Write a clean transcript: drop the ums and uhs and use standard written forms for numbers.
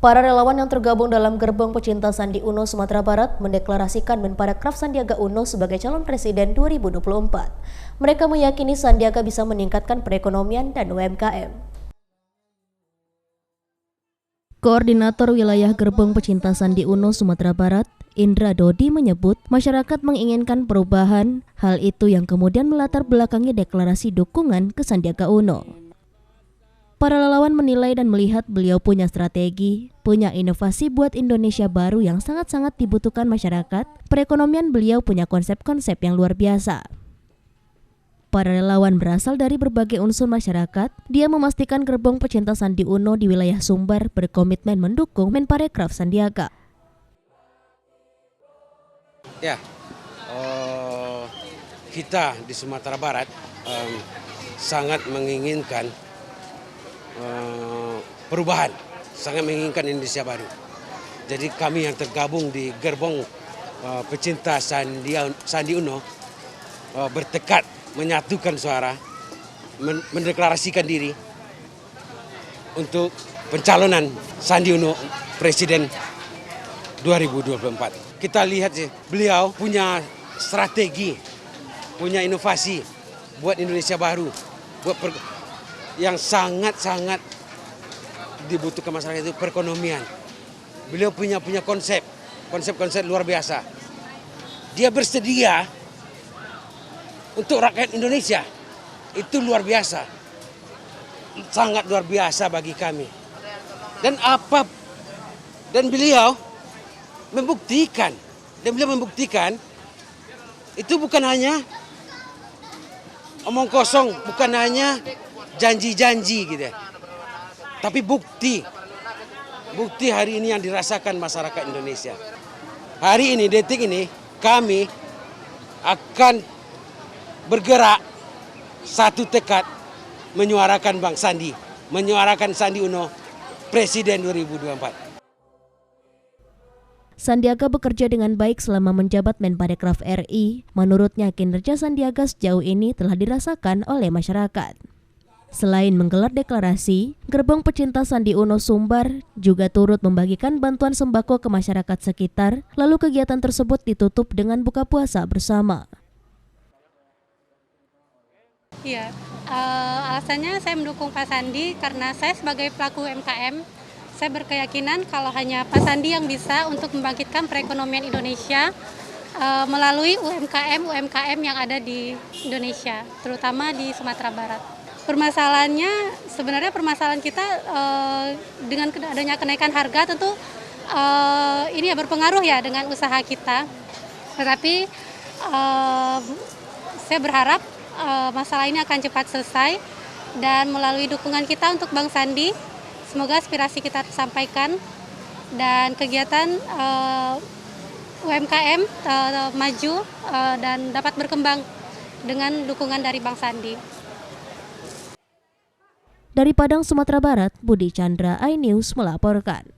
Para relawan yang tergabung dalam Gerbong Pecinta Sandi Uno Sumatera Barat mendeklarasikan Menparekraf Sandiaga Uno sebagai calon presiden 2024. Mereka meyakini Sandiaga bisa meningkatkan perekonomian dan UMKM. Koordinator Wilayah Gerbong Pecinta Sandi Uno Sumatera Barat, Indra Dodi menyebut masyarakat menginginkan perubahan, hal itu yang kemudian melatar belakangi deklarasi dukungan ke Sandiaga Uno. Para relawan menilai dan melihat beliau punya strategi, punya inovasi buat Indonesia baru yang sangat-sangat dibutuhkan masyarakat. Perekonomian beliau punya konsep-konsep yang luar biasa. Para relawan berasal dari berbagai unsur masyarakat. Dia memastikan Gerbong Pecinta Sandi Uno di wilayah Sumbar berkomitmen mendukung Menparekraf Sandiaga. Ya, kita di Sumatera Barat sangat menginginkan perubahan, sangat menginginkan Indonesia baru. Jadi kami yang tergabung di Gerbong Pecinta Sandi Uno bertekad menyatukan suara, mendeklarasikan diri untuk pencalonan Sandi Uno Presiden 2024. Kita lihat sih, beliau punya strategi, punya inovasi buat Indonesia baru, yang sangat-sangat dibutuhkan masyarakat itu perekonomian. Beliau punya konsep luar biasa. Dia bersedia untuk rakyat Indonesia. Itu luar biasa. Sangat luar biasa bagi kami. Dan beliau membuktikan itu bukan hanya omong kosong, bukan hanya janji-janji gitu ya. Tapi bukti hari ini yang dirasakan masyarakat Indonesia. Hari ini, detik ini, kami akan bergerak satu tekad menyuarakan Bang Sandi, menyuarakan Sandi Uno Presiden 2024. Sandiaga bekerja dengan baik selama menjabat Menparekraf RI. Menurutnya kinerja Sandiaga sejauh ini telah dirasakan oleh masyarakat. Selain menggelar deklarasi, Gerbong Pecinta Sandi Uno Sumbar juga turut membagikan bantuan sembako ke masyarakat sekitar, lalu kegiatan tersebut ditutup dengan buka puasa bersama. Iya, alasannya saya mendukung Pak Sandi karena saya sebagai pelaku UMKM, saya berkeyakinan kalau hanya Pak Sandi yang bisa untuk membangkitkan perekonomian Indonesia melalui UMKM yang ada di Indonesia, terutama di Sumatera Barat. Permasalahannya, sebenarnya permasalahan kita dengan adanya kenaikan harga tentu ini ya berpengaruh ya dengan usaha kita. Tetapi saya berharap masalah ini akan cepat selesai dan melalui dukungan kita untuk Bang Sandi, semoga aspirasi kita tersampaikan dan kegiatan UMKM maju dan dapat berkembang dengan dukungan dari Bang Sandi. Dari Padang, Sumatera Barat, Budi Chandra, iNews melaporkan.